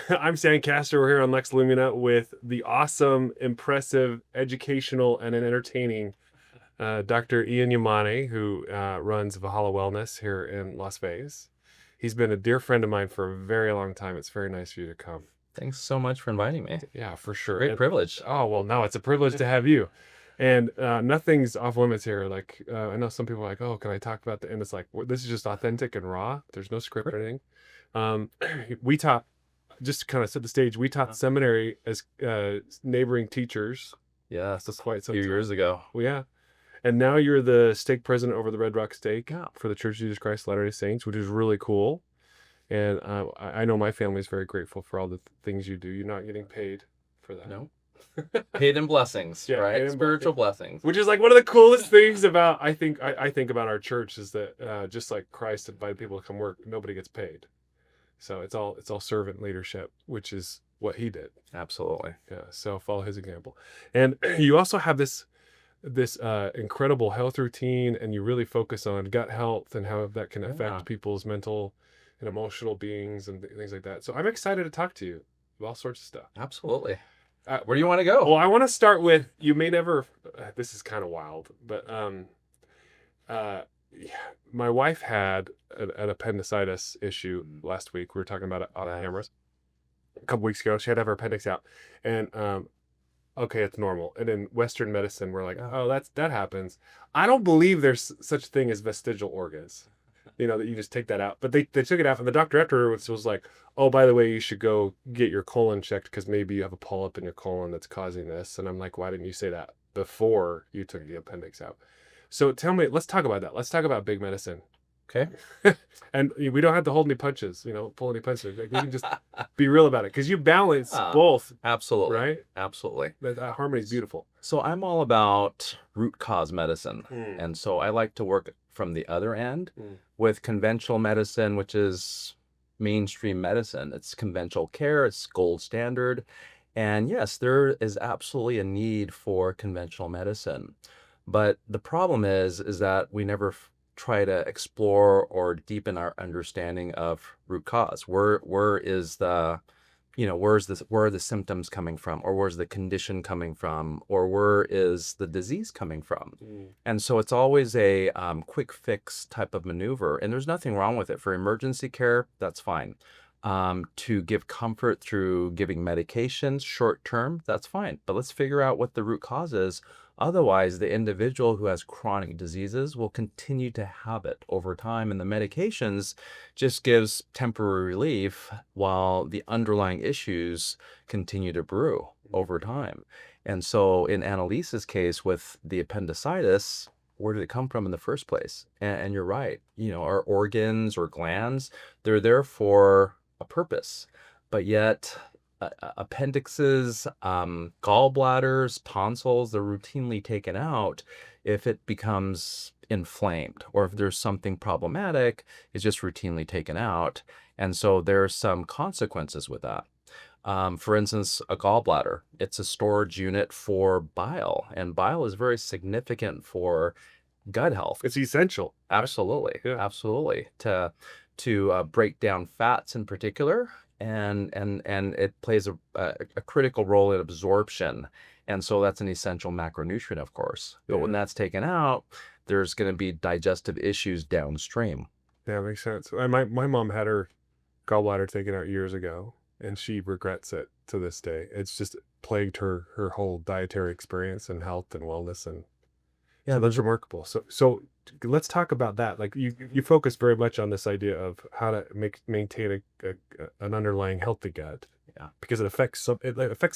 I'm Stan Castor. We're here on Lex Lumina with the awesome, impressive, educational, and an entertaining Dr.IanYamane, who runs Valhalla Wellness here in Las Vegas. He's been a dear friend of mine for a very long time. It's very nice for you to come. Thanks so much for inviting me. Yeah, for sure. Great privilege. Oh, well, no, it's a privilege to have you. And nothing's off limits here. Like, I know some people are like, oh, can I talk about the, and it's like, this is just authentic and raw. There's no script or anything. We taught, just to kind of set the stage, we taught seminary as neighboring teachers. Yes, That's quite a some few time. years ago. Well, yeah. And now you're the stake president over the Red Rock Stake Yeah. for the Church of Jesus Christ of Latter-day Saints, which is really cool. And I know my family is very grateful for all the things you do. You're not getting paid for that. No. Paid in blessings, Yeah, paid right? in Spiritual blessings. Which is like one of the coolest things about, I think about our church is that just like Christ invited people to come work, nobody gets paid. So it's all servant leadership, which is what he did. Absolutely. Yeah. So follow his example. And you also have this incredible health routine, and you really focus on gut health and how that can affect people's mental and emotional beings and things like that. So I'm excited to talk to you about all sorts of stuff. Absolutely. Where do you want to go? Well, I want to start with, you may never, this is kind of wild, but my wife had an appendicitis issue last week. We were talking about it on the cameras a couple weeks ago. She had to have her appendix out, and okay, it's normal. And in Western medicine, we're like, oh, that happens. I don't believe there's such a thing as vestigial organs, that you just take that out. But they took it out, and the doctor afterwards was like, oh, by the way, you should go get your colon checked because maybe you have a polyp in your colon that's causing this. And I'm like, why didn't you say that before you took the appendix out? So tell me, let's talk about that. Let's talk about big medicine. Okay. And we don't have to hold any punches, pull any punches. Like, we can just be real about it, because you balance both. Absolutely. Right? Absolutely. That harmony is beautiful. So I'm all about root cause medicine. Mm. And so I like to work from the other end with conventional medicine, which is mainstream medicine. It's conventional care. It's gold standard. And yes, there is absolutely a need for conventional medicine. But the problem is that we never try to explore or deepen our understanding of root cause. Where is the, where are the symptoms coming from, or where's the condition coming from, or where is the disease coming from? And so it's always a quick fix type of maneuver, and there's nothing wrong with it. For emergency care, that's fine. To give comfort through giving medications short term, that's fine. But let's figure out what the root cause is. Otherwise, the individual who has chronic diseases will continue to have it over time, and the medications just gives temporary relief while the underlying issues continue to brew over time. And so in Annalise's case with the appendicitis, where did it come from in the first place? And you're right, our organs or glands, they're there for a purpose, but yet appendixes, gallbladders, tonsils, they're routinely taken out if it becomes inflamed, or if there's something problematic, it's just routinely taken out. And so there's some consequences with that. For instance, a gallbladder, it's a storage unit for bile, and bile is very significant for gut health. It's essential. Absolutely. Yeah. Absolutely. To break down fats in particular, and it plays a critical role in absorption. And so that's an essential macronutrient, of course. But when that's taken out, there's going to be digestive issues downstream. Yeah, makes sense. My mom had her gallbladder taken out years ago, and she regrets it to this day. It's just plagued her whole dietary experience and health and wellness, and yeah, that's remarkable. So let's talk about that. Like, you focus very much on this idea of how to maintain an underlying healthy gut. Yeah, because it affects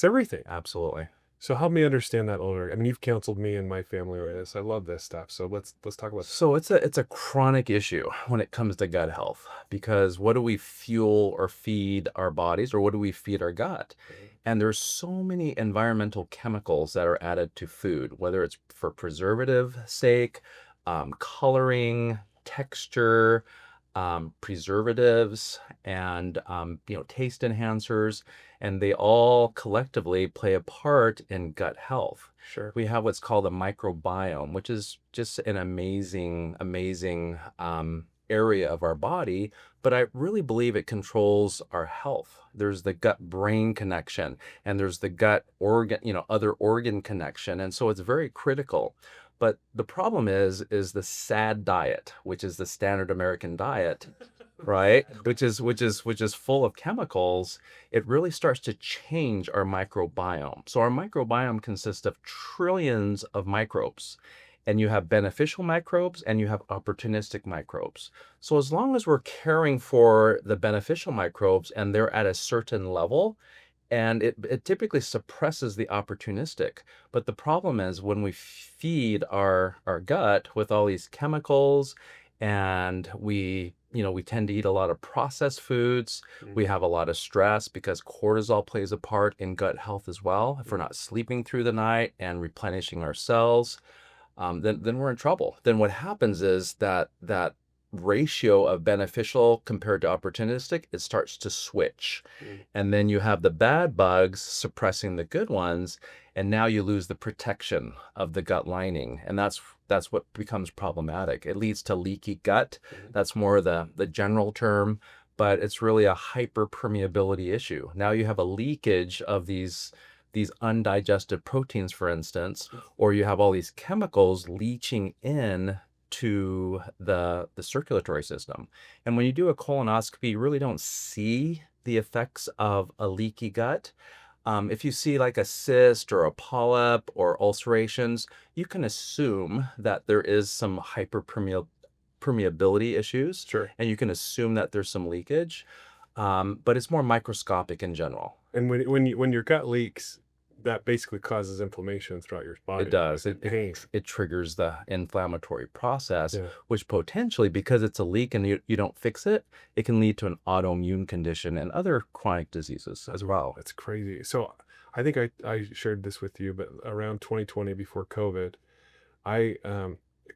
everything. Absolutely. So help me understand that a little. I mean, you've counseled me and my family with this. I love this stuff. So let's talk about. So it's a chronic issue when it comes to gut health, because what do we fuel or feed our bodies, or what do we feed our gut? And there's so many environmental chemicals that are added to food, whether it's for preservative sake, coloring, texture, preservatives, and taste enhancers, and they all collectively play a part in gut health. Sure. We have what's called a microbiome, which is just an amazing area of our body, but I really believe it controls our health. There's the gut-brain connection, and there's the gut organ, other organ connection, and so it's very critical. But the problem is the SAD diet, which is the standard American diet, right? Which is full of chemicals. It really starts to change our microbiome. So our microbiome consists of trillions of microbes, and you have beneficial microbes and you have opportunistic microbes. So as long as we're caring for the beneficial microbes and they're at a certain level, and it typically suppresses the opportunistic. But the problem is when we feed our gut with all these chemicals, and we tend to eat a lot of processed foods. We have a lot of stress because cortisol plays a part in gut health as well. If we're not sleeping through the night and replenishing our cells, then we're in trouble. Then what happens is that ratio of beneficial compared to opportunistic, it starts to switch. And then you have the bad bugs suppressing the good ones, and now you lose the protection of the gut lining. And that's what becomes problematic. It leads to leaky gut. That's more the general term, but it's really a hyperpermeability issue. Now you have a leakage of these undigested proteins, for instance, or you have all these chemicals leaching in to the circulatory system. And when you do a colonoscopy, you really don't see the effects of a leaky gut. If you see like a cyst or a polyp or ulcerations, you can assume that there is some hyperpermeability issues. Sure. And you can assume that there's some leakage, but it's more microscopic in general. And when your gut leaks, that basically causes inflammation throughout your body. It does. Pain. It triggers the inflammatory process, Yeah. which potentially, because it's a leak and you don't fix it, it can lead to an autoimmune condition and other chronic diseases as well. That's crazy. So I think I shared this with you, but around 2020, before COVID, I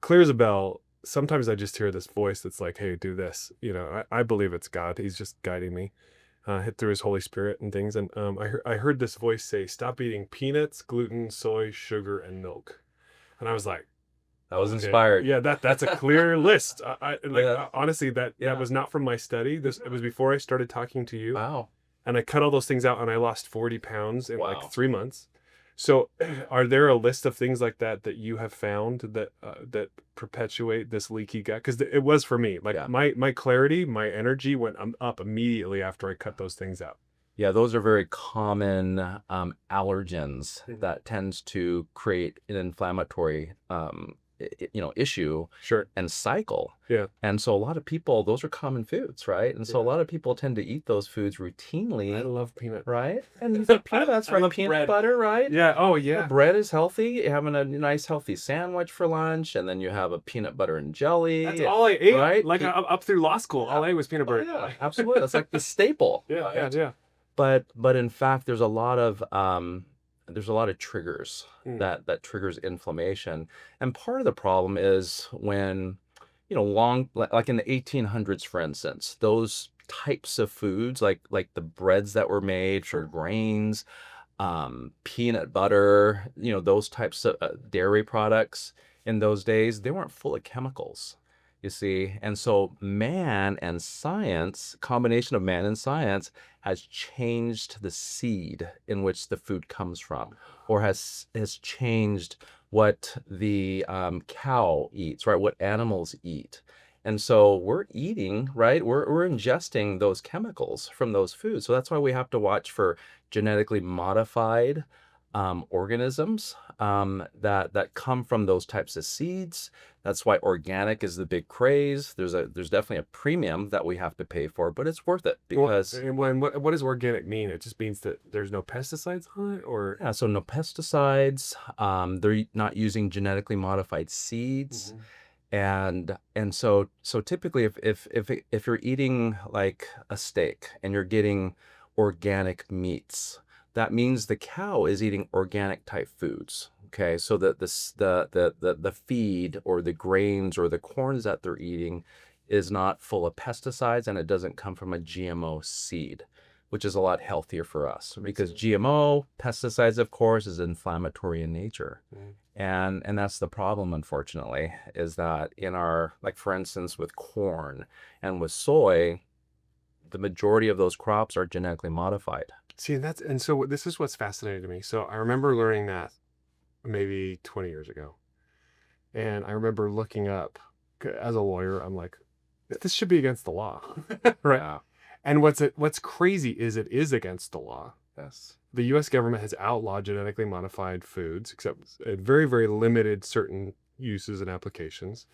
clear as a bell. Sometimes I just hear this voice that's like, "Hey, do this." I believe it's God. He's just guiding me. Hit through his Holy Spirit and things. And I heard this voice say, "Stop eating peanuts, gluten, soy, sugar, and milk." And I was like, I was okay, inspired. yeah, that's a clear list. Yeah. Honestly, that was not from my study. It was before I started talking to you. Wow. And I cut all those things out, and I lost 40 pounds in Wow. like 3 months. So are there a list of things like that you have found that perpetuate this leaky gut? Because it was for me. Like Yeah. my clarity, my energy went up immediately after I cut those things out. Yeah, those are very common allergens that tends to create an inflammatory issue Sure. and cycle. Yeah. And so a lot of people, those are common foods, right? And so a lot of people tend to eat those foods routinely. I love peanut. Right? And peanuts, I right? love Peanut bread. butter, right? Yeah. Oh, yeah. Bread is healthy. You're having a nice healthy sandwich for lunch, and then you have a peanut butter and jelly. That's all I ate. Right? Like up through law school, all I ate was peanut butter. Yeah, absolutely. It's like the staple. Yeah. But in fact, there's a lot of triggers that triggers inflammation. And part of the problem is when, like in the 1800s, for instance, those types of foods, like the breads that were made for grains, peanut butter, those types of dairy products in those days, they weren't full of chemicals, you see. And so combination of man and science has changed the seed in which the food comes from, or has changed what the cow eats, right? What animals eat. And so we're eating, right? We're ingesting those chemicals from those foods. So that's why we have to watch for genetically modified organisms that come from those types of seeds. That's why organic is the big craze. There's definitely a premium that we have to pay for, but it's worth it because what does organic mean? It just means that there's no pesticides on it, or so no pesticides. They're not using genetically modified seeds. And so typically if you're eating like a steak and you're getting organic meats, that means the cow is eating organic type foods. Okay, so the feed or the grains or the corns that they're eating is not full of pesticides, and it doesn't come from a GMO seed, which is a lot healthier for us, because GMO pesticides, of course, is inflammatory in nature. And that's the problem, unfortunately, is that in our, like for instance, with corn and with soy, the majority of those crops are genetically modified. See, and so this is what's fascinating to me. So I remember learning that maybe 20 years ago. And I remember looking up as a lawyer, I'm like, this should be against the law. Right. Yeah. And what's crazy is it is against the law. Yes. The US government has outlawed genetically modified foods, except at very, very limited certain uses and applications.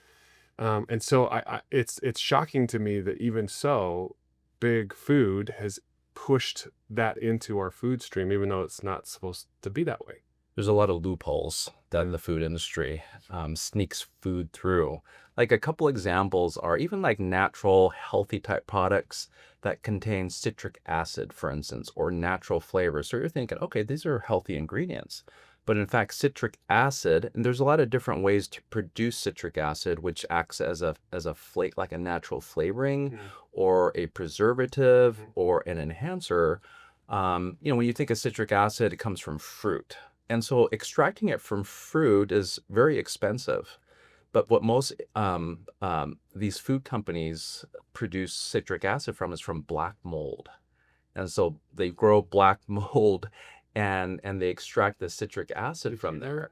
And so it's shocking to me that even so, big food has pushed that into our food stream, even though it's not supposed to be that way. There's a lot of loopholes that the food industry sneaks food through. Like a couple examples are even like natural, healthy type products that contain citric acid, for instance, or natural flavors. So you're thinking, okay, these are healthy ingredients. But in fact, citric acid, and there's a lot of different ways to produce citric acid, which acts as a like a natural flavoring or a preservative or an enhancer. When you think of citric acid, it comes from fruit. And so extracting it from fruit is very expensive. But what most these food companies produce citric acid from is from black mold. And so they grow black mold and they extract the citric acid from there.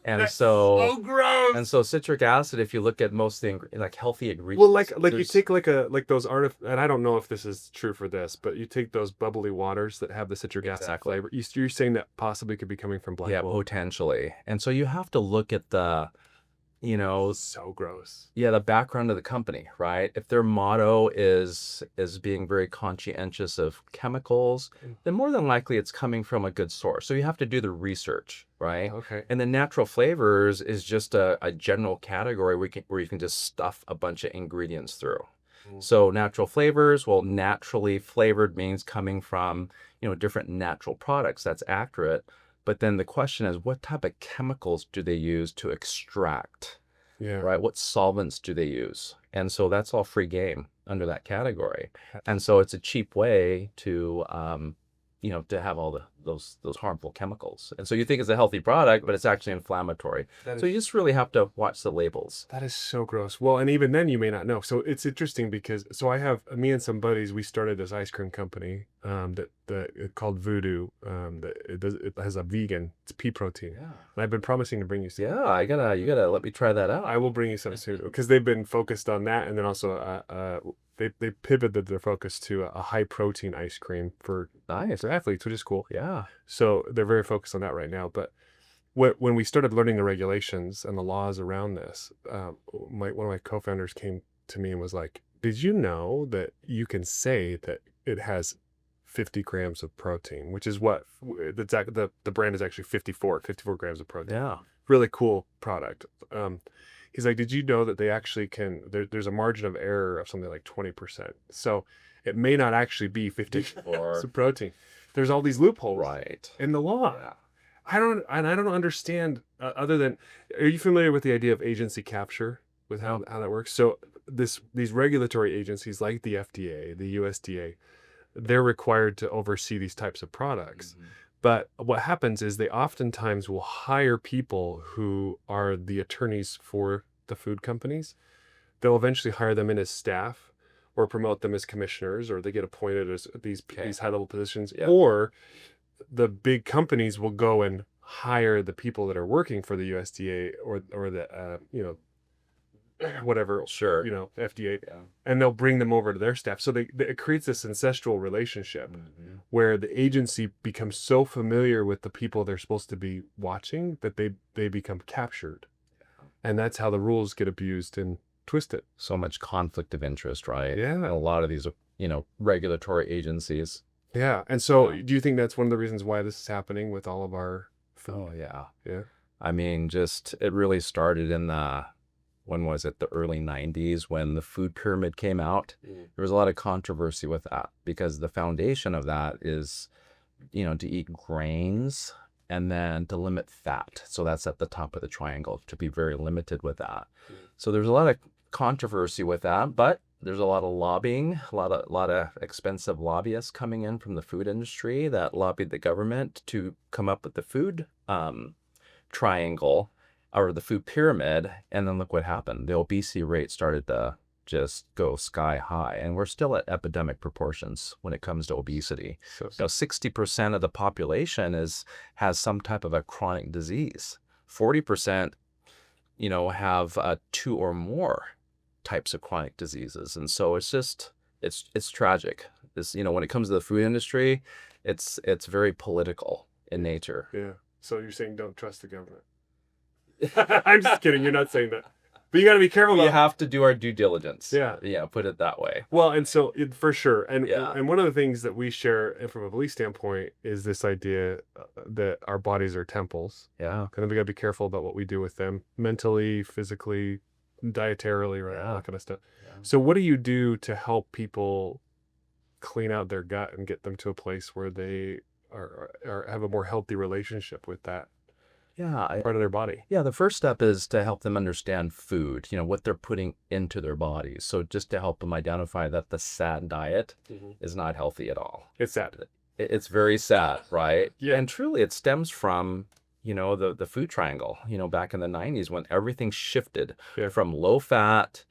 And That's so gross. and so citric acid, if you look at most of the like healthy ingredients. Well, like you take like those and I don't know if this is true for this, but you take those bubbly waters that have the citric acid flavor. You're saying that possibly could be coming from black mold. Potentially. And so you have to look at the, so gross. Yeah, the background of the company, right? If their motto is being very conscientious of chemicals, then more than likely it's coming from a good source. So you have to do the research, right? Okay. And the natural flavors is just a general category where you can just stuff a bunch of ingredients through. So natural flavors, well, naturally flavored means coming from, different natural products. That's accurate. But then the question is, what type of chemicals do they use to extract? Yeah. Right? What solvents do they use? And so that's all free game under that category. And so it's a cheap way to, to have all those harmful chemicals. And so you think it's a healthy product, but it's actually inflammatory. So you just really have to watch the labels. That is so gross. Well, and even then you may not know. So it's interesting because I have me and some buddies, we started this ice cream company that called Voodoo. It has a vegan, it's pea protein. Yeah. And I've been promising to bring you some. Yeah, you gotta let me try that out. I will bring you some soon because they've been focused on that, and then also they pivoted their focus to a high protein ice cream for athletes, which is cool. Yeah. So they're very focused on that right now. But when we started learning the regulations and the laws around this, one of my co-founders came to me and was like, "Did you know that you can say that it has 50 grams of protein, which is what the brand is actually 54 grams of protein." Yeah. Really cool product. He's like, "Did you know that they actually can, there's a margin of error of something like 20%. So it may not actually be 54 of protein." There's all these loopholes in the law. Yeah. I don't understand other than, are you familiar with the idea of agency capture with how that works? So these regulatory agencies like the FDA, the USDA, they're required to oversee these types of products. Mm-hmm. But what happens is they oftentimes will hire people who are the attorneys for the food companies. They'll eventually hire them in as staff or promote them as commissioners, or they get appointed as these high-level positions. Yeah. Or the big companies will go and hire the people that are working for the USDA or the whatever, FDA, and they'll bring them over to their staff. So it creates this ancestral relationship where the agency becomes so familiar with the people they're supposed to be watching that they become captured. And that's how the rules get abused and twisted. So much conflict of interest, right? Yeah. And a lot of these, regulatory agencies. Yeah. And so do you think that's one of the reasons why this is happening with all of our food? Oh, yeah. Yeah. I mean, it really started in when was it? The early 90s when the food pyramid came out. There was a lot of controversy with that because the foundation of that is, to eat grains and then to limit fat. So that's at the top of the triangle, to be very limited with that. So there's a lot of controversy with that, but there's a lot of lobbying, a lot of expensive lobbyists coming in from the food industry that lobbied the government to come up with the food triangle. or the food pyramid, and then look what happened. The obesity rate started to just go sky high, and we're still at epidemic proportions when it comes to obesity. So 60% of the population has some type of a chronic disease. 40%, have 2 or more types of chronic diseases, and so it's tragic. This, when it comes to the food industry, it's very political in nature. yeah. So you're saying don't trust the government? I'm just kidding. You're not saying that. But you got to be careful We about. have to do our due diligence. Yeah. Put it that way. Well, and so for sure, and Yeah. and one of the things that we share from a belief standpoint is this idea that our bodies are temples, Yeah. and we got to be careful about what we do with them, mentally, physically, dietarily, right? All that kind of stuff. Yeah. So, what do you do to help people clean out their gut and get them to a place where they are have a more healthy relationship with that Yeah. part of their body? Yeah, the first step is to help them understand food, what they're putting into their bodies. So just to help them identify that the SAD diet is not healthy at all. It's sad. It's very sad, right? Yeah. And truly it stems from, the food triangle, back in the 90s when everything shifted Yeah. from low fat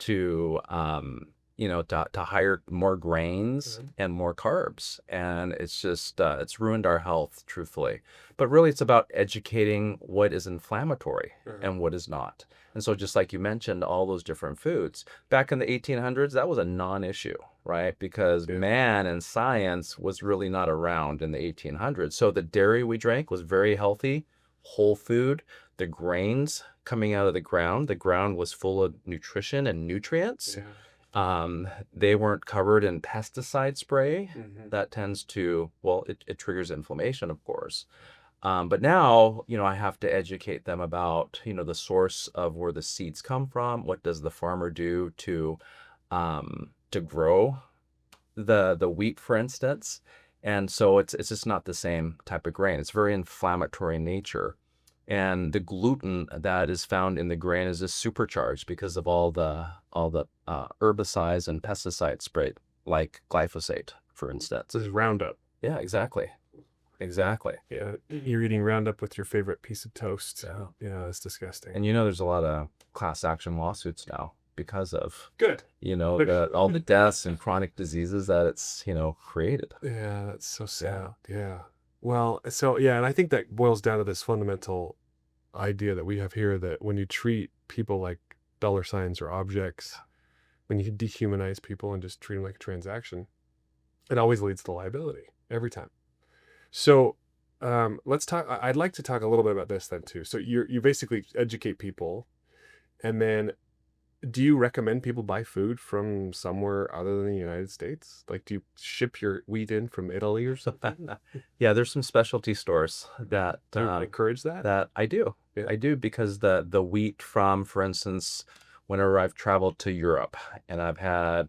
to, to higher, more grains and more carbs. And it's just, it's ruined our health, truthfully. But really, it's about educating what is inflammatory and what is not. And so just like you mentioned, all those different foods, back in the 1800s, that was a non-issue, right? Because man and science was really not around in the 1800s. So the dairy we drank was very healthy, whole food. The grains coming out of the ground was full of nutrition and nutrients. Yeah. They weren't covered in pesticide spray. That tends to, it triggers inflammation, of course. But now, I have to educate them about, the source of where the seeds come from. What does the farmer do to grow the wheat, for instance? And so it's just not the same type of grain. It's very inflammatory in nature. And the gluten that is found in the grain is just supercharged because of all the herbicides and pesticides sprayed, like glyphosate, for instance. This is Roundup. Yeah, exactly. Exactly. Yeah, you're eating Roundup with your favorite piece of toast. Yeah. Yeah, that's disgusting. And there's a lot of class action lawsuits now because of Good. all the deaths and chronic diseases that it's created. Yeah, that's so sad. Yeah. Well, so yeah, and I think that boils down to this fundamental idea that we have here that when you treat people like dollar signs or objects, when you dehumanize people and just treat them like a transaction, it always leads to liability every time. So let's talk. I'd like to talk a little bit about this then too. So you basically educate people, and then do you recommend people buy food from somewhere other than the United States? Like, do you ship your wheat in from Italy or something? Yeah, there's some specialty stores that Do you encourage that? that I do. Yeah. I do because the wheat from, for instance, whenever I've traveled to Europe and I've had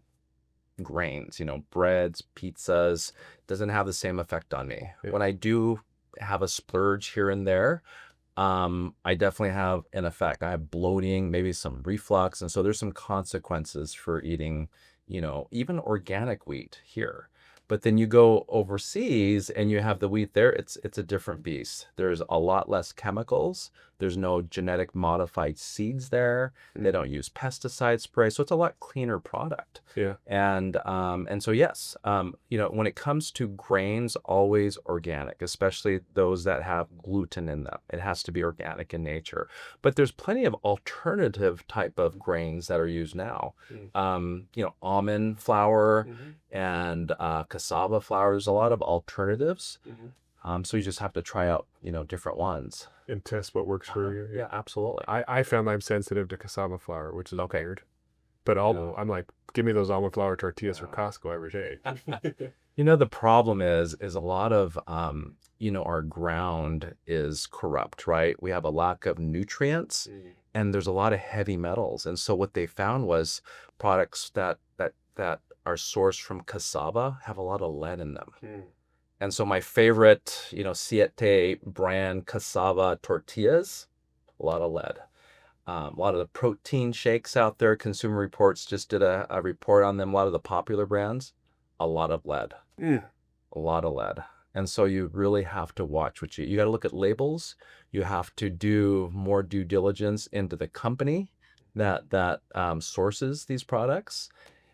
grains, breads, pizzas, doesn't have the same effect on me. Yeah. When I do have a splurge here and there, I definitely have an effect. I have bloating, maybe some reflux. And so there's some consequences for eating, even organic wheat here. But then you go overseas and you have the wheat there, it's a different beast. There's a lot less chemicals. There's no genetic modified seeds there. They don't use pesticide spray. So it's a lot cleaner product. Yeah. And so yes, when it comes to grains, always organic, especially those that have gluten in them. It has to be organic in nature. But there's plenty of alternative type of grains that are used now. Almond flour and cassava flour. There's a lot of alternatives. So you just have to try out, different ones. And test what works for you. Yeah, absolutely. I found I'm sensitive to cassava flour, which is weird. But I'm like, give me those almond flour tortillas from Costco every day. The problem is a lot of, our ground is corrupt, right? We have a lack of nutrients and there's a lot of heavy metals. And so what they found was products that are sourced from cassava have a lot of lead in them. And so my favorite, Siete brand cassava tortillas, a lot of lead. A lot of the protein shakes out there, Consumer Reports just did a report on them, a lot of the popular brands, a lot of lead. A lot of lead. And so you really have to watch what you got to look at labels. You have to do more due diligence into the company that sources these products.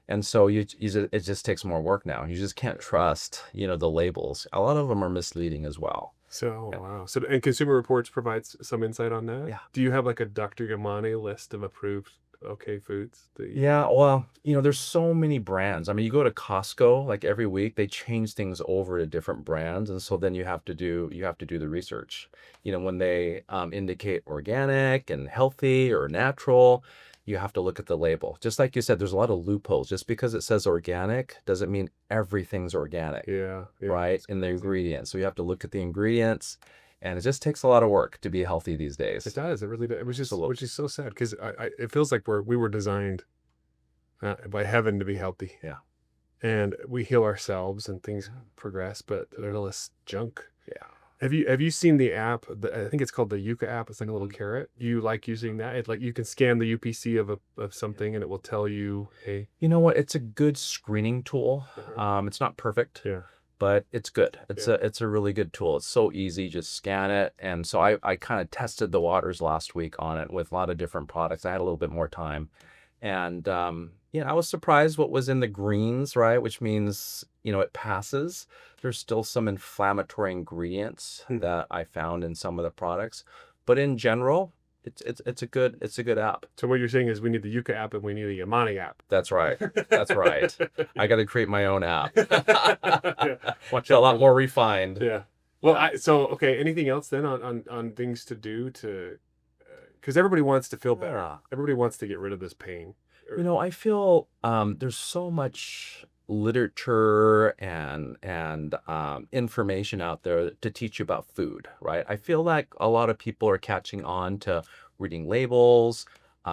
And so it just takes more work now. You just can't trust, the labels. A lot of them are misleading as well. So, Yeah. wow. So, and Consumer Reports provides some insight on that. Yeah. Do you have like a Dr.IanYamane list of approved okay foods that you... Yeah, well, there's so many brands. I mean, you go to Costco like every week, they change things over to different brands, and so then you have to do the research. When they indicate organic and healthy or natural, you have to look at the label. Just like you said, there's a lot of loopholes. Just because it says organic doesn't mean everything's organic, Yeah, right? it's In the crazy. ingredients. So you have to look at the ingredients, and it just takes a lot of work to be healthy these It days. does. It really does. It was just, Absolutely. which is so sad because it feels like we were designed by heaven to be healthy. Yeah. And we heal ourselves and things progress, but there's all this junk. Yeah. Have you seen the app? I think it's called the Yucca app. It's like a little Mhm. carrot. Do you like using that? It's like you can scan the UPC of something and it will tell you, hey, You know what? It's a good screening tool. uh-huh. It's not perfect, Yeah, but it's good. It's yeah. a really good tool. It's so easy, just scan it. And so I kind of tested the waters last week on it with a lot of different products. I had a little bit more time. And I was surprised what was in the greens, right? Which means, it passes. There's still some inflammatory ingredients Hmm. that I found in some of the products. But in general, it's a good app. So what you're saying is we need the Yucca app and we need the Yamane app. That's right. That's right. I got to create my own app. Yeah. Watch It's a out lot for... more refined. Yeah. Well, Yeah. okay. Anything else then on things to do to, because everybody wants to feel better. Yeah. Everybody wants to get rid of this pain. I feel there's so much literature and information out there to teach you about food, right? I feel like a lot of people are catching on to reading labels,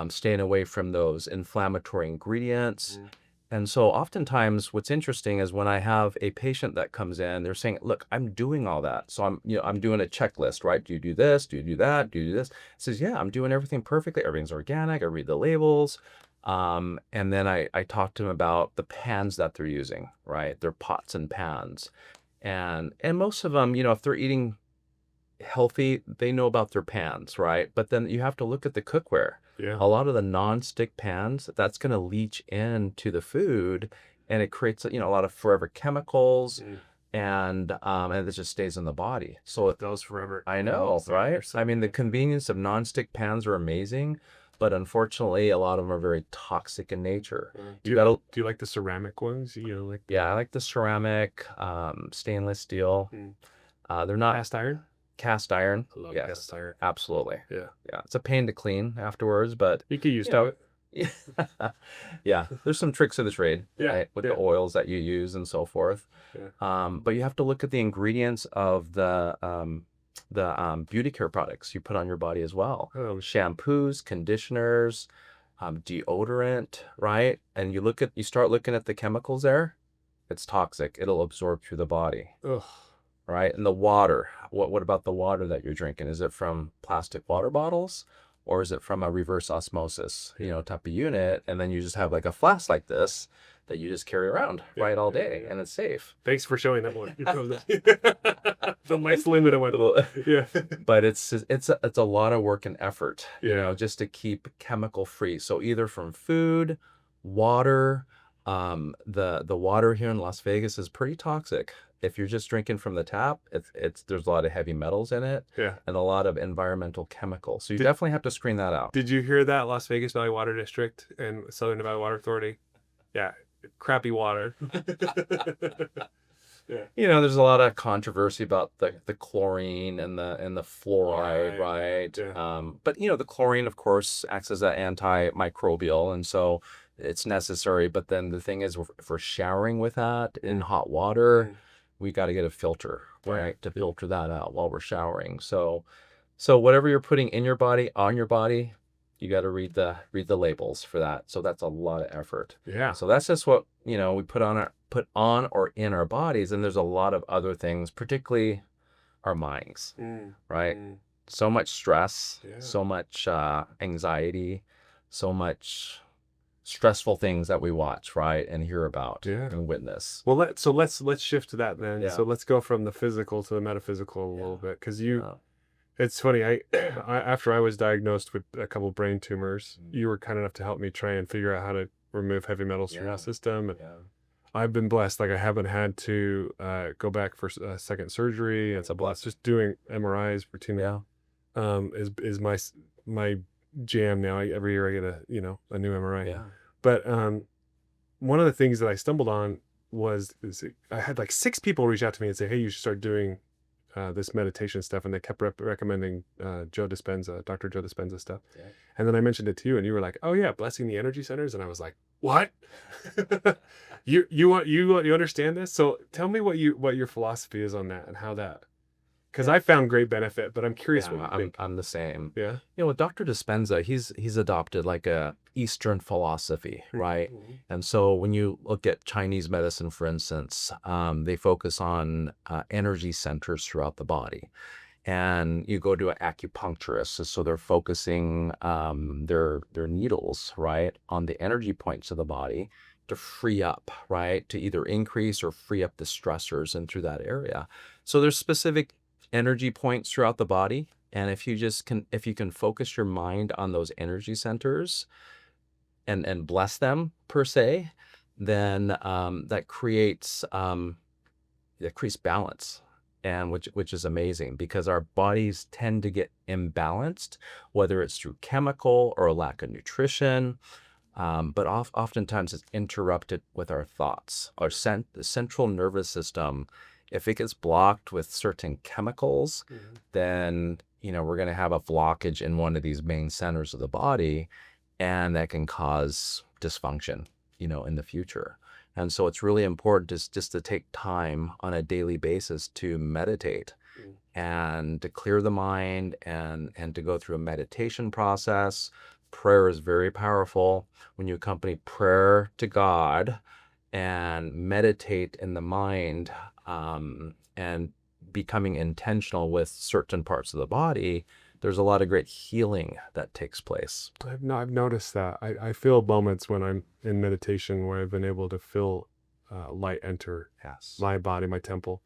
staying away from those inflammatory ingredients. Mm. And so oftentimes what's interesting is when I have a patient that comes in, they're saying, look, I'm doing all that. So I'm doing a checklist, right? Do you do this? Do you do that? Do you do this? It says, yeah, I'm doing everything perfectly. Everything's organic. I read the labels. And then I talk to them about the pans that they're using, right? Their pots and pans. And most of them, if they're eating healthy, they know about their pans, right? But then you have to look at the cookware. Yeah. A lot of the non-stick pans, that's going to leach into the food, and it creates, a lot of forever chemicals, Mm. and it just stays in the body. So Those forever. I know, They're right? so I mean, the good. convenience of non-stick pans are amazing, but unfortunately, a lot of them are very toxic in nature. You gotta, Do you like the ceramic ones? Like yeah, I like the ceramic, stainless steel. Mm. They're not cast iron? cast iron. I love Yes, cast iron. absolutely. Yeah. Yeah, it's a pain to clean afterwards, but You could use you know, it. yeah, there's some tricks of the trade, Yeah, right, with yeah. the oils that you use and so forth. Yeah. But you have to look at the ingredients of the beauty care products you put on your body as well. Oh, Shampoos, conditioners, deodorant, right? And you start looking at the chemicals there. It's toxic. It'll absorb through the body, ugh. right? And the water. What about the water that you're drinking? Is it from plastic water bottles, or is it from a reverse osmosis, type of unit? And then you just have like a flask like this that you just carry around, Yeah, right, all yeah, day, yeah. and it's safe. Thanks for showing that one. The nice limit I went. Yeah. But it's a lot of work and effort, Yeah. just to keep chemical free. So either from food, water, the water here in Las Vegas is pretty toxic. If you're just drinking from the tap, there's a lot of heavy metals in it Yeah. and a lot of environmental chemicals. So you Did- definitely have to screen that out. Did you hear that Las Vegas Valley Water District and Southern Nevada Water Authority? Yeah. Crappy water. Yeah. There's a lot of controversy about the chlorine and the fluoride, right? Yeah. But the chlorine, of course, acts as an antimicrobial, and so it's necessary. But then the thing is, if we're showering with that in hot water, Mm. we got to get a filter, Yeah. right, to filter that out while we're showering. So whatever you're putting in your body, on your body, you got to read the labels for that. So that's a lot of effort. Yeah. So that's just what we put on or in our bodies, and there's a lot of other things, particularly our minds, Mm. right? Mm. So much stress, Yeah. so much anxiety, so much stressful things that we watch, right, and hear about Yeah. and witness. Well, let's shift to that then. Yeah. So let's go from the physical to the metaphysical a little bit, because Yeah. it's funny. After I was diagnosed with a couple brain tumors, you were kind enough to help me try and figure out how to remove heavy metals from Yeah. the system. And Yeah. I've been blessed. Like, I haven't had to go back for second surgery. That's a And blessing. just doing MRIs routinely Yeah. is my jam now. Every year I get a new MRI. Yeah. But one of the things that I stumbled on is I had like 6 people reach out to me and say, "Hey, you should start doing this meditation stuff," and they kept recommending Dr. Joe Dispenza stuff. Yeah. And then I mentioned it to you, and you were like, "Oh yeah, blessing the energy centers," and I was like, "What? you understand this?" So tell me what your philosophy is on that and how that, because I found great benefit, but I'm curious what you think. I'm the same. Yeah. With Dr. Dispenza, he's adopted like a Eastern philosophy, right? And so when you look at Chinese medicine, for instance, they focus on energy centers throughout the body. And you go to an acupuncturist, so they're focusing their needles, right, on the energy points of the body to free up, right, to either increase or free up the stressors in through that area. So there's specific energy points throughout the body, and if you can focus your mind on those energy centers and bless them per se, then that creates balance, and which is amazing, because our bodies tend to get imbalanced, whether it's through chemical or a lack of nutrition, but oftentimes it's interrupted with our thoughts. The central nervous system, if it gets blocked with certain chemicals, then we're going to have a blockage in one of these main centers of the body, and that can cause dysfunction, in the future. And so it's really important just to take time on a daily basis to meditate and to clear the mind and to go through a meditation process. Prayer is very powerful. When you accompany prayer to God and meditate in the mind, and becoming intentional with certain parts of the body, there's a lot of great healing that takes place. I've noticed that. I feel moments when I'm in meditation where I've been able to feel light enter my body, my temple,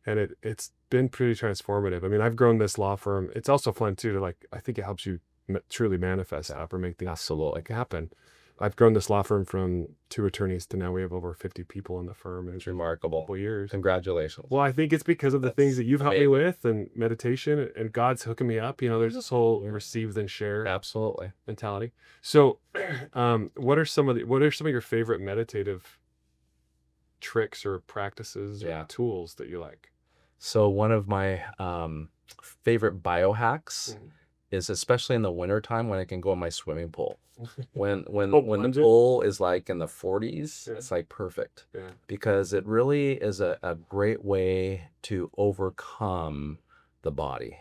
and it's been pretty transformative. I mean, I've grown this law firm. It's also fun too to I think it helps you truly manifest up or make things happen. I've grown this law firm from 2 attorneys to now we have over 50 people in the firm. It's remarkable. Couple years. Congratulations. Well, I think it's because of the things that you've helped me with, and meditation, and God's hooking me up. There's this whole receive then share Absolutely mentality. So, what are some of your favorite meditative tricks or practices or tools that you like? So one of my favorite biohacks is, especially in the wintertime, when I can go in my swimming pool. When the pool is like in the 40s, it's like perfect. Because it really is a great way to overcome the body.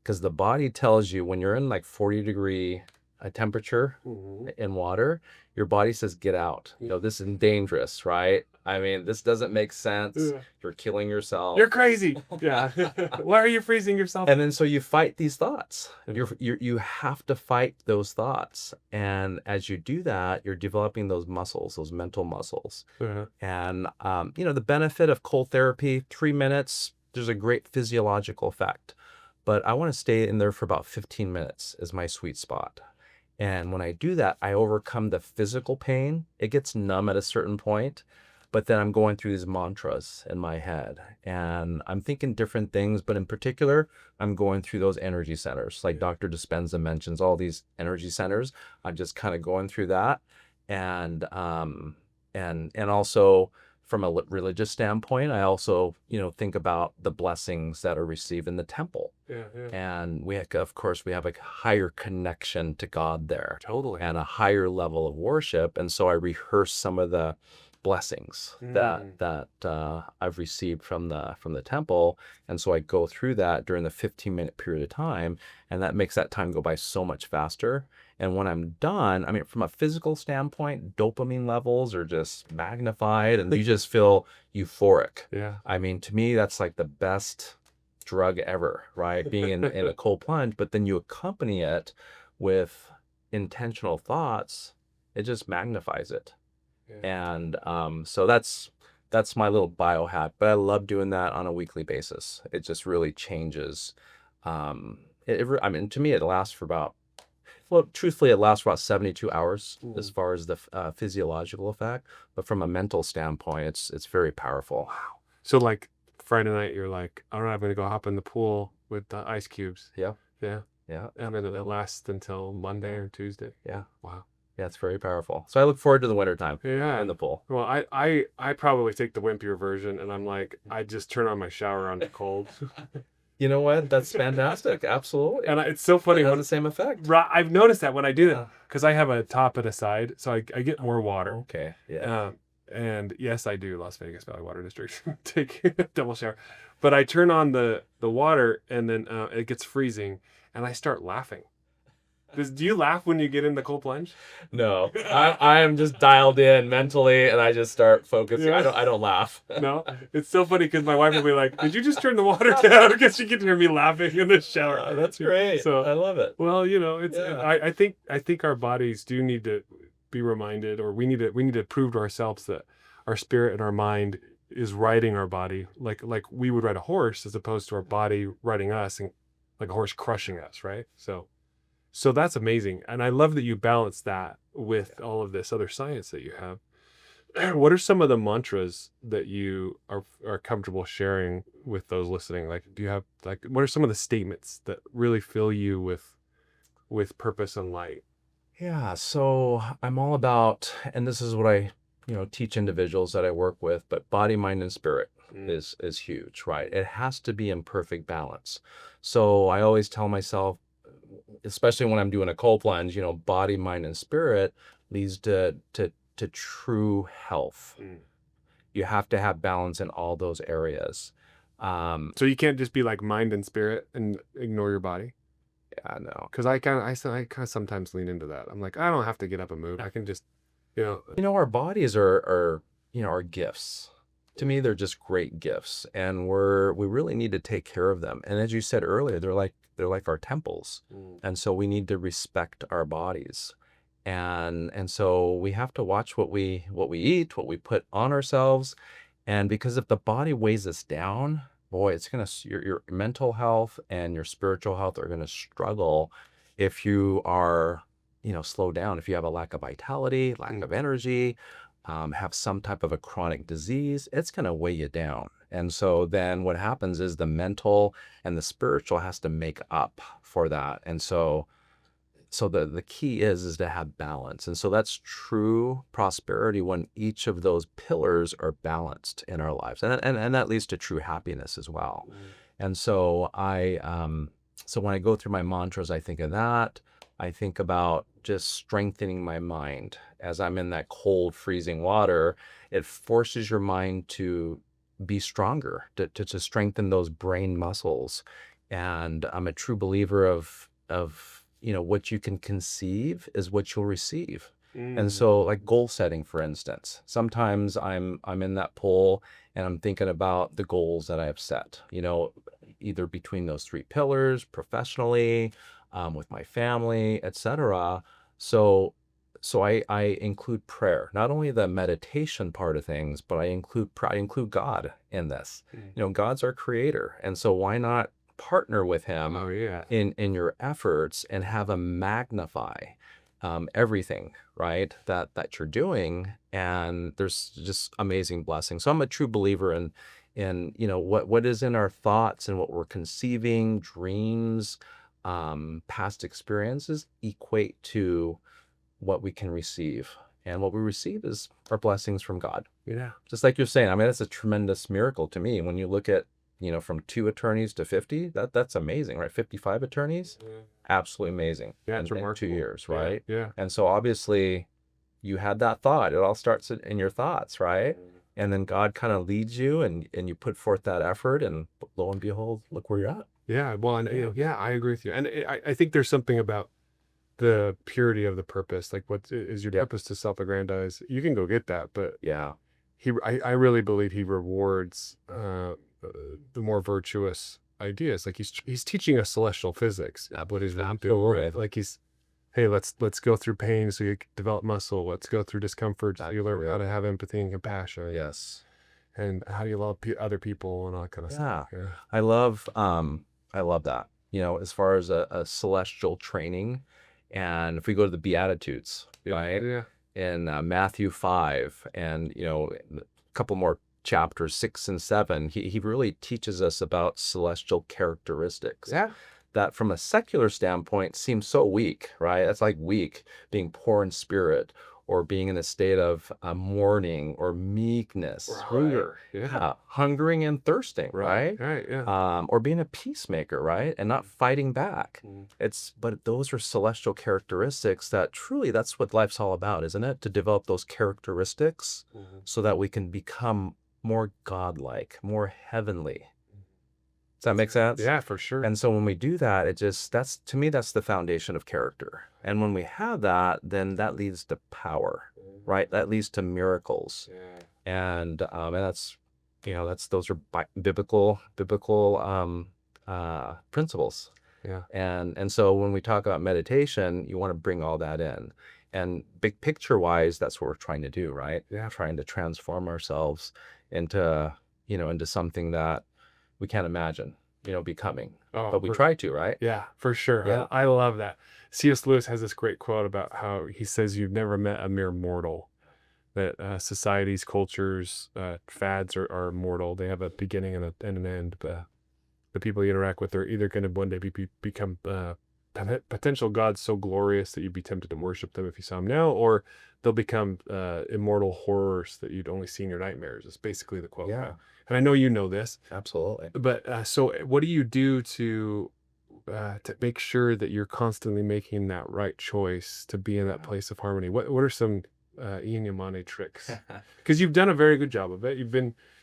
Because the body tells you, when you're in like 40-degree temperature in water, your body says, get out. This is dangerous, right? I mean, this doesn't make sense. You're killing yourself. You're crazy. Yeah. Why are you freezing yourself? And then so you fight these thoughts. You have to fight those thoughts. And as you do that, you're developing those muscles, those mental muscles. And, the benefit of cold therapy, 3 minutes, there's a great physiological effect. But I want to stay in there for about 15 minutes is my sweet spot. And when I do that, I overcome the physical pain. It gets numb at a certain point. But then I'm going through these mantras in my head, and I'm thinking different things, but in particular, I'm going through those energy centers. Like Dr. Dispenza mentions all these energy centers. I'm just kind of going through that. And also from a religious standpoint, I also, think about the blessings that are received in the temple. And of course, we have a higher connection to God there. Totally. And a higher level of worship. And so I rehearse some of the blessings that I've received from the temple, and so I go through that during the 15-minute period of time, and that makes that time go by so much faster. And when I'm done, I mean, from a physical standpoint, dopamine levels are just magnified, and you just feel euphoric. I mean, to me, that's like the best drug ever, right? Being in a cold plunge, but then you accompany it with intentional thoughts, It just magnifies it. Yeah. And so that's my little biohack. But I love doing that on a weekly basis. It just really changes. I mean, to me, it lasts for about, well, truthfully, it lasts for about 72 hours as Mm. far as the physiological effect. But from a mental standpoint, it's very powerful. Wow. So like Friday night, you're like, all right, I'm gonna go hop in the pool with the ice cubes. Yeah, Yeah. yeah, And then it lasts until Monday or Tuesday. yeah, Wow. yeah. It's very powerful. So I look forward to the wintertime Yeah. in the pool. Well, I probably take the wimpier version, and I'm like, I just turn on my shower on the cold. You know what? That's fantastic. Absolutely. And it's so funny It has when the same effect. I've noticed that when I do Yeah. that, because I have a top and a side, so I get more water. Okay. Yeah. And yes, I do Las Vegas Valley Water District take a double shower, but I turn on the water, and then it gets freezing, and I start laughing. Do you laugh when you get in the cold plunge? No, I am just dialed in mentally, and I just start focusing. Yeah. I don't laugh. No, it's so funny because my wife will be like, "Did you just turn the water down?" Because she can hear me laughing in the shower. That's great. So I love it. well, it's Yeah. I think our bodies do need to be reminded, or we need to prove to ourselves that our spirit and our mind is riding our body, like we would ride a horse, as opposed to our body riding us, and like a horse crushing us, right? So that's amazing, and I love that you balance that with all of this other science that you have. What are some of the mantras that you are comfortable sharing with those listening? Like, do you have, like, what are some of the statements that really fill you with purpose and light? Yeah. So I'm all about, and this is what I, teach individuals that I work with, but body, mind, and spirit Mm. is huge, right? It has to be in perfect balance. So I always tell myself, especially when I'm doing a cold plunge, body, mind, and spirit leads to true health. Mm. You have to have balance in all those areas. So you can't just be like mind and spirit and ignore your body. Yeah, no. Because I kind of sometimes lean into that. I'm like, I don't have to get up and move. I can just, you know, Our bodies are gifts. To me, they're just great gifts, and we really need to take care of them. And as you said earlier, they're like our temples, Mm. and so we need to respect our bodies, and so we have to watch what we eat, what we put on ourselves, and because if the body weighs us down, boy, it's gonna your mental health and your spiritual health are gonna struggle if you are slow down, if you have a lack of vitality, lack Mm. of energy, have some type of a chronic disease, it's going to weigh you down. And so then what happens is the mental and the spiritual has to make up for that. And so the key is to have balance. And so that's true prosperity when each of those pillars are balanced in our lives. And that leads to true happiness as well. Mm. And so so when I go through my mantras, I think of that. I think about just strengthening my mind as I'm in that cold, freezing water. It forces your mind to be stronger, to strengthen those brain muscles. And I'm a true believer of what you can conceive is what you'll receive. And Mm. so like goal setting, for instance, sometimes I'm in that pool and I'm thinking about the goals that I have set, either between those three pillars, professionally, with my family, etc. So I include prayer, not only the meditation part of things, but I include God in this. Mm. God's our creator, and so why not partner with him Oh yeah. in your efforts and have him magnify everything, right, that you're doing, and there's just amazing blessings. So I'm a true believer in what is in our thoughts and what we're conceiving, dreams, past experiences equate to what we can receive, and what we receive is our blessings from God. Yeah. Just like you're saying, I mean, that's a tremendous miracle to me when you look at from 2 attorneys to 50. That's amazing, right? 55 attorneys, absolutely amazing. Yeah, it's in 2 remarkable. years, Yeah, right? yeah. And so obviously you had that thought. It all starts in your thoughts, right? And then God kind of leads you, and you put forth that effort, and lo and behold, look where you're at. Yeah. Well, and yeah, I agree with you. And I think there's something about the purity of the purpose. Like, what is your Yep. purpose to self-aggrandize? You can go get that, but Yeah. I really believe he rewards the more virtuous ideas. Like he's teaching us celestial physics. What he's doing, right? Like hey, let's go through pain so you can develop muscle. Let's go through discomfort so That's you learn how real. to have empathy and compassion. Yes. And how do you love other people and all that kind of Yeah. stuff. Yeah. I love I love that. You know, as far as a celestial training, and if we go to the Beatitudes, right? Yeah. In Matthew 5, and you know, a couple more chapters 6 and 7, he really teaches us about celestial characteristics Yeah. that from a secular standpoint seems so weak, right? That's like weak, being poor in spirit, or being in a state of mourning or meekness, Or right? hunger. Yeah. Yeah, hungering and thirsting, right? Right. Yeah. Or being a peacemaker, right? And not fighting back. Mm. But those are celestial characteristics that truly that's what life's all about, isn't it? To develop those characteristics Mhm. so that we can become more godlike, more heavenly. Does that make sense? Yeah, for sure. And so when we do that, that's to me, that's the foundation of character. And when we have that, then that leads to power, right? That leads to miracles. Yeah. And that's, you know, those are biblical principles. Yeah. And so when we talk about meditation, you want to bring all that in. And big picture wise, that's what we're trying to do, right? Yeah. Trying to transform ourselves into, you know, into something that we can't imagine, you know, becoming. Oh, But we try to, right? Yeah, for sure. Yeah. I love that. C.S. Lewis has this great quote about how he says you've never met a mere mortal. That societies, cultures, fads are mortal. They have a beginning and an end. But the people you interact with are either going to one day become potential gods so glorious that you'd be tempted to worship them if you saw them now, or they'll become immortal horrors that you'd only see in your nightmares. It's basically the quote. Yeah. And I know you know this. Absolutely. But so what do you do to make sure that you're constantly making that right choice to be in that place of harmony? What are some IanYamane tricks? Because you've done a very good job of it.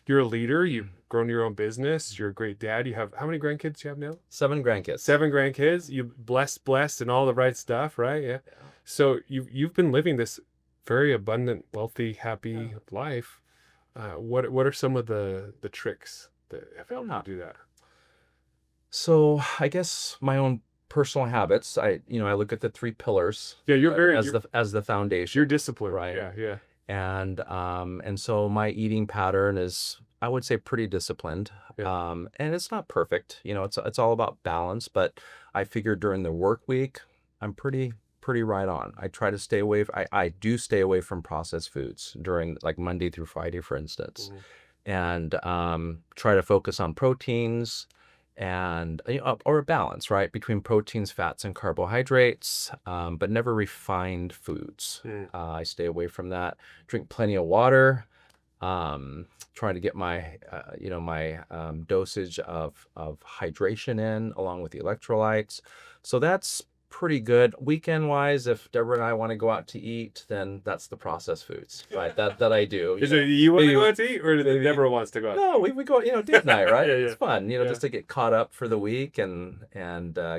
You're a leader. You've grown your own business. You're a great dad. You have how many grandkids do you have now? 7 grandkids. 7 grandkids. You blessed and all the right stuff, right? Yeah. So you've been living this very abundant, wealthy, happy life. What are some of the tricks that have helped you do that? So I guess my own personal habits. I look at the 3 pillars. Yeah, you're very as the foundation. you're disciplined, right? Yeah. And so my eating pattern is, I would say, pretty disciplined. Yeah. And it's not perfect. You know, it's all about balance. But I figure during the work week, I'm pretty right on. I try to stay away. I do stay away from processed foods during like Monday through Friday, for instance, and try to focus on proteins and or a balance, right, between proteins, fats, and carbohydrates, but never refined foods. I stay away from that. Drink plenty of water. Trying to get my dosage of hydration in along with the electrolytes. So that's pretty good. Weekend wise, if Deborah and I want to go out to eat, then that's the processed foods, right? That I do. Is it you want to go out to eat, or Deborah wants to go out? No, we go, date night, right? Yeah. It's fun, just to get caught up for the week and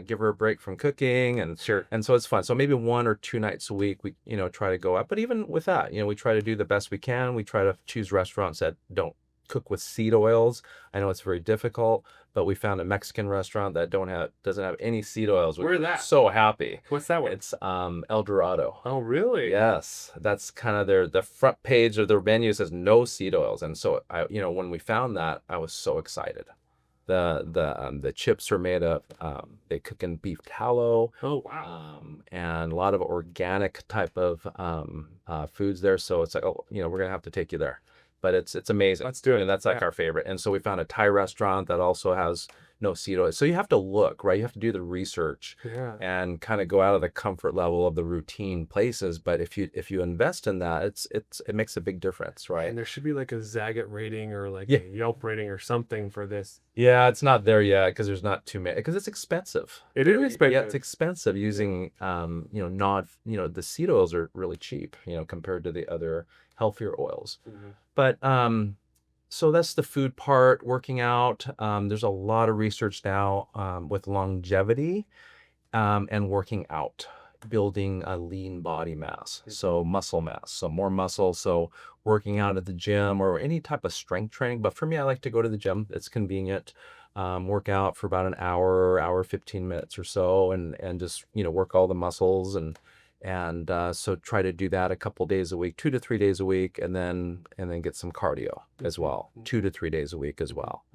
give her a break from cooking, and Sure. And so it's fun. So maybe 1 or 2 nights a week we try to go out. But even with that, we try to do the best we can. We try to choose restaurants that don't cook with seed oils. I know it's very difficult, but we found a Mexican restaurant that doesn't have any seed oils. Where's that? So happy. What's that one? It's El Dorado. Oh, really? Yes, that's kind of the front page of their menu says no seed oils, and so when we found that, I was so excited. The chips are made of they cook in beef tallow. Oh, wow. And a lot of organic type of foods there. So it's like, we're gonna have to take you there. But it's amazing. Let's do it. And that's like our favorite. And so we found a Thai restaurant that also has no seed oil. So you have to look, right? You have to do the research and kind of go out of the comfort level of the routine places. But if you invest in that, it makes a big difference, right? And there should be like a Zagat rating or like a Yelp rating or something for this. Yeah, it's not there yet because there's not too many, because it's expensive. It is expensive. Yeah, it's expensive using the seed oils are really cheap, compared to the other healthier oils. But so that's the food part. Working out, there's a lot of research now with longevity and working out, building a lean body mass, so muscle mass, so more muscle. So working out at the gym or any type of strength training. But for me, I like to go to the gym. It's convenient. work out for about an hour 15 minutes or so, and just, work all the muscles, and so try to do that a couple days a week, 2 to 3 days a week, and then get some cardio as well, 2 to 3 days a week as well.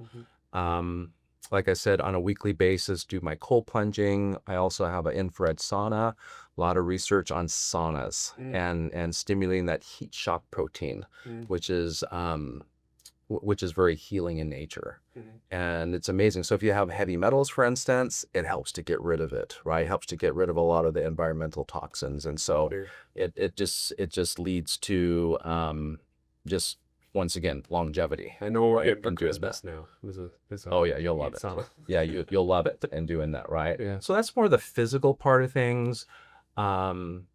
Um, like I said, on a weekly basis, do my cold plunging. I also have an infrared sauna. A lot of research on saunas and stimulating that heat shock protein, which is very healing in nature. And it's amazing. So if you have heavy metals, for instance, it helps to get rid of it, right? It helps to get rid of a lot of the environmental toxins. And so it just leads to just, once again, longevity. I know right? it doing this now. Oh yeah, you'll love it. Sauna. Yeah, you'll love it and doing that, right? Yeah. So that's more the physical part of things. And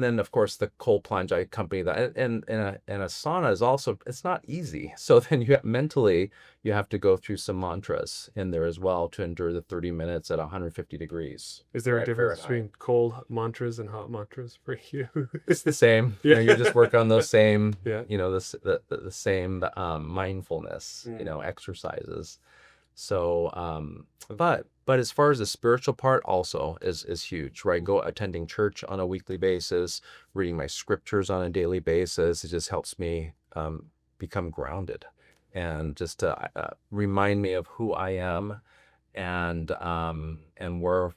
then of course the cold plunge, I accompany that, and a sauna is also, it's not easy. So then mentally you have to go through some mantras in there as well to endure the 30 minutes at 150 degrees. Is there a Right, difference Fahrenheit. between cold mantras and hot mantras for you? It's the same. Yeah. You just work on those same, Yeah. the same mindfulness, exercises. So, but as far as the spiritual part also is huge, right? Go attending church on a weekly basis, reading my scriptures on a daily basis. It just helps me become grounded, and just to remind me of who I am, and where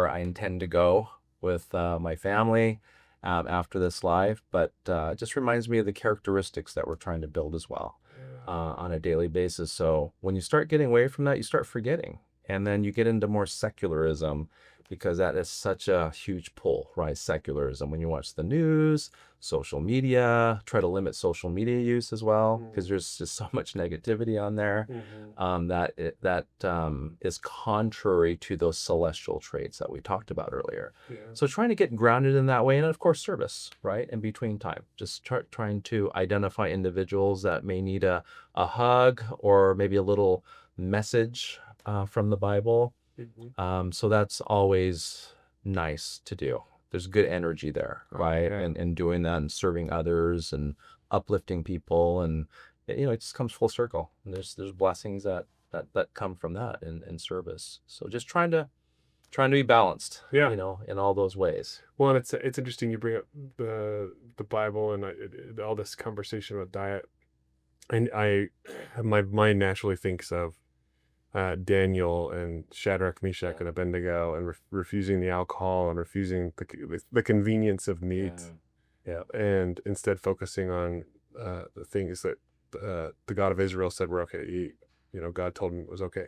I intend to go with my family after this life. But it just reminds me of the characteristics that we're trying to build as well on a daily basis. So when you start getting away from that, you start forgetting. And then you get into more secularism, because that is such a huge pull, right? Secularism. When you watch the news, social media, try to limit social media use as well, because there's just so much negativity on there that is contrary to those celestial traits that we talked about earlier. Yeah. So trying to get grounded in that way, and of course service, right? In between time, just trying to identify individuals that may need a hug, or maybe a little message from the Bible. So that's always nice to do. There's good energy there, right? yeah. And doing that and serving others and uplifting people, and it just comes full circle. And there's blessings that come from that in service. So just trying to be balanced, Yeah. in all those ways. Well, and it's interesting you bring up the Bible and all this conversation about diet, and my mind naturally thinks of Daniel and Shadrach, Meshach, and Abednego, and refusing the alcohol and refusing the convenience of meat, and instead focusing on the things that the God of Israel said were okay to eat. God told him it was okay.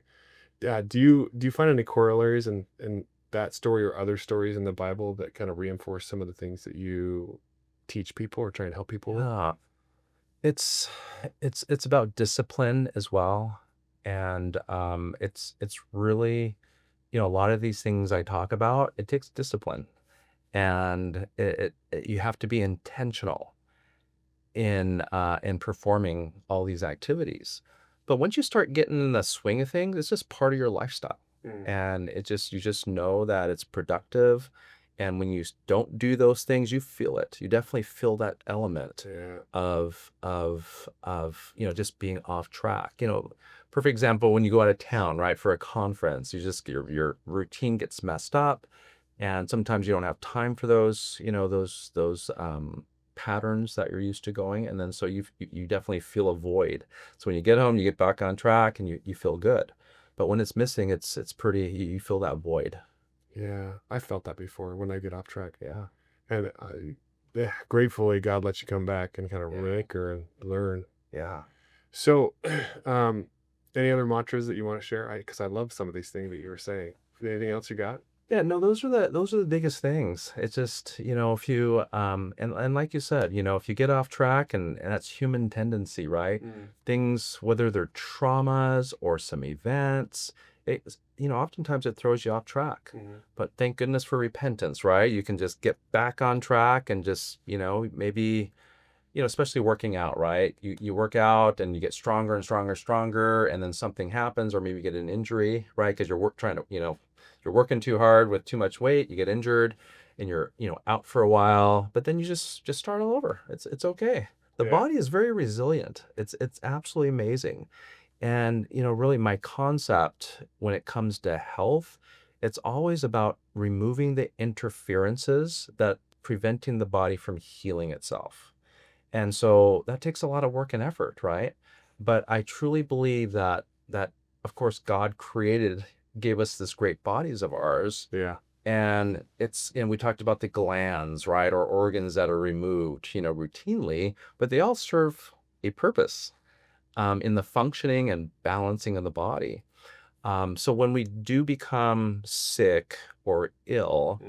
Do you find any corollaries in that story or other stories in the Bible that kind of reinforce some of the things that you teach people or try and help people with? Yeah. It's about discipline as well. And it's really, a lot of these things I talk about, it takes discipline, and you have to be intentional in performing all these activities. But once you start getting in the swing of things, it's just part of your lifestyle. And you just know that it's productive. And when you don't do those things, you feel it. You definitely feel that element of just being off track. Perfect example, when you go out of town, right, for a conference, your routine gets messed up, and sometimes you don't have time for those patterns that you're used to going, and then so you definitely feel a void. So when you get home, you get back on track, and you feel good. But when it's missing, it's pretty, you feel that void. Yeah, I felt that before when I get off track. Yeah. And gratefully, God lets you come back and kind of anchor and learn. Yeah. So, any other mantras that you want to share? Because I love some of these things that you were saying. Anything else you got? Yeah, no, those are the biggest things. It's just, if you and like you said, if you get off track, and that's human tendency, right? Things, whether they're traumas or some events, oftentimes it throws you off track. But thank goodness for repentance, right? You can just get back on track, and just, maybe, especially working out, right? You work out and you get stronger and stronger, and then something happens, or maybe you get an injury, right? Because you're working too hard with too much weight, you get injured, and you're, out for a while, but then you just start all over. It's okay. The body is very resilient. It's absolutely amazing. And, really my concept when it comes to health, it's always about removing the interferences that preventing the body from healing itself. And so that takes a lot of work and effort, right? But I truly believe that of course God gave us this great bodies of ours, Yeah. and we talked about the glands, right, or organs that are removed, routinely, but they all serve a purpose in the functioning and balancing of the body. So when we do become sick or ill,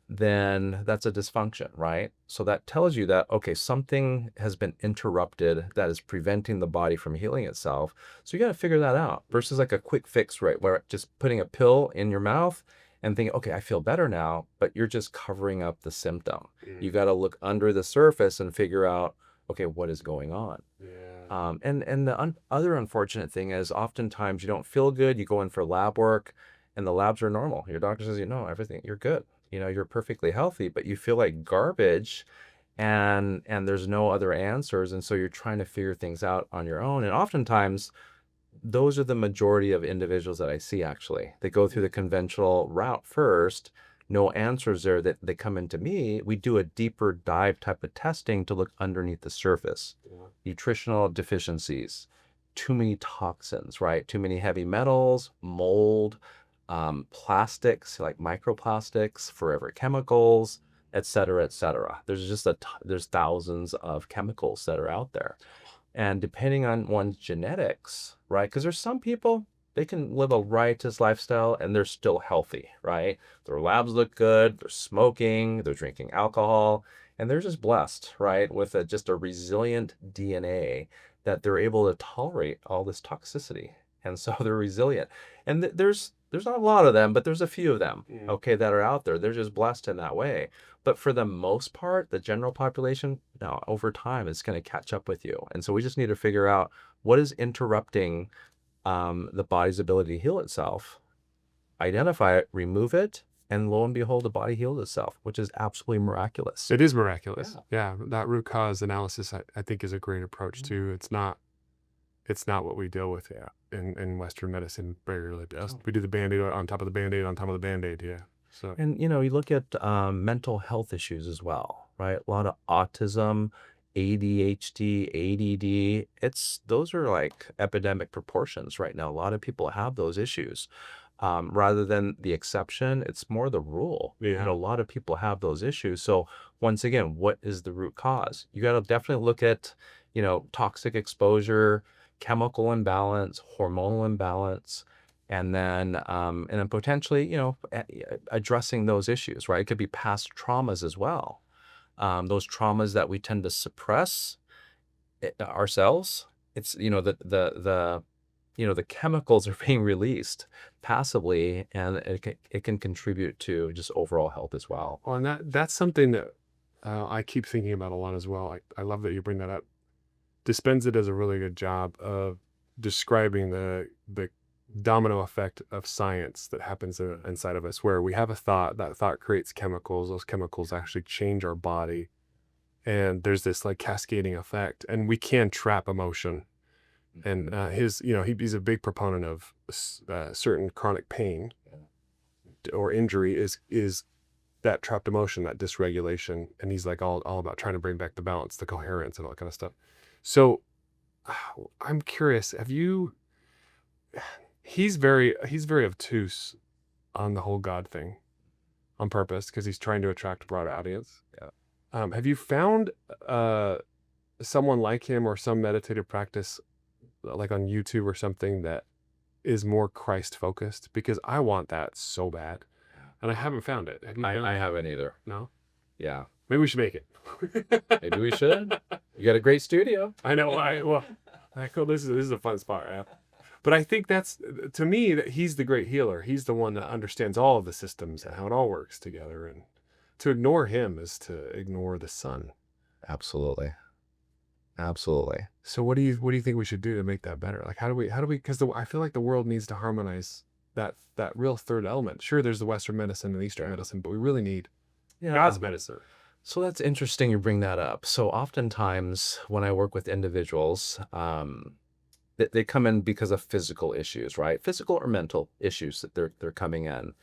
then that's a dysfunction, right? So that tells you that, okay, something has been interrupted that is preventing the body from healing itself. So you got to figure that out versus like a quick fix, right? Where just putting a pill in your mouth and thinking, okay, I feel better now, but you're just covering up the symptom. You got to look under the surface and figure out, okay, what is going on? Yeah. And the other unfortunate thing is oftentimes you don't feel good, you go in for lab work and the labs are normal. Your doctor says, everything, you're good. You're perfectly healthy, but you feel like garbage and there's no other answers. And so you're trying to figure things out on your own. And oftentimes those are the majority of individuals that I see actually. They go through the conventional route first, no answers there that they come into me. We do a deeper dive type of testing to look underneath the surface. Nutritional deficiencies, too many toxins, right? Too many heavy metals, mold, plastics like microplastics, forever chemicals, et cetera, et cetera. There's just there's thousands of chemicals that are out there. And depending on one's genetics, right? Because there's some people, they can live a riotous lifestyle and they're still healthy, right? Their labs look good, they're smoking, they're drinking alcohol, and they're just blessed, right? With just a resilient DNA that they're able to tolerate all this toxicity. And so they're resilient. And there's not a lot of them, but there's a few of them, okay, that are out there. They're just blessed in that way. But for the most part, the general population, no, over time, it's going to catch up with you. And so we just need to figure out what is interrupting the body's ability to heal itself, identify it, remove it, and lo and behold, the body healed itself, which is absolutely miraculous. It is miraculous. Yeah. That root cause analysis, I think, is a great approach too. It's not what we deal with in Western medicine regularly. We do the Band-Aid on top of the Band-Aid on top of the Band-Aid. Yeah. So, and you look at mental health issues as well, right? A lot of autism, ADHD, ADD. Those are like epidemic proportions right now. A lot of people have those issues. Rather than the exception, it's more the rule. Yeah. A lot of people have those issues. So once again, what is the root cause? You got to definitely look at, toxic exposure, chemical imbalance, hormonal imbalance, and then potentially, addressing those issues, right? It could be past traumas as well. Those traumas that we tend to suppress ourselves. It's, the chemicals are being released passively, and it can contribute to just overall health as well. Well, and that's something that I keep thinking about a lot as well. I love that you bring that up. Dispenza does a really good job of describing the domino effect of science that happens inside of us, where we have a thought, that thought creates chemicals, those chemicals actually change our body, and there's this like cascading effect, and we can trap emotion. And he's a big proponent of certain chronic pain or injury is that trapped emotion, that dysregulation, and he's like all about trying to bring back the balance, the coherence, and all that kind of stuff. So I'm curious, he's very obtuse on the whole God thing on purpose because he's trying to attract a broad audience. Yeah. Have you found someone like him or some meditative practice like on YouTube or something that is more Christ focused? Because I want that so bad and I haven't found it. Have you found I haven't either. No? Yeah. Maybe we should make it. Maybe we should. You got a great studio. I know. This is a fun spot. Yeah. But I think that's, to me, that he's the great healer. He's the one that understands all of the systems and how it all works together. And to ignore him is to ignore the sun. Absolutely. So what do you think we should do to make that better? Like how do we, because I feel like the world needs to harmonize that real third element. Sure, there's the Western medicine and Eastern medicine, but we really need God's medicine. So that's interesting you bring that up. So oftentimes when I work with individuals, they come in because of physical issues, right? Physical or mental issues that they're coming in.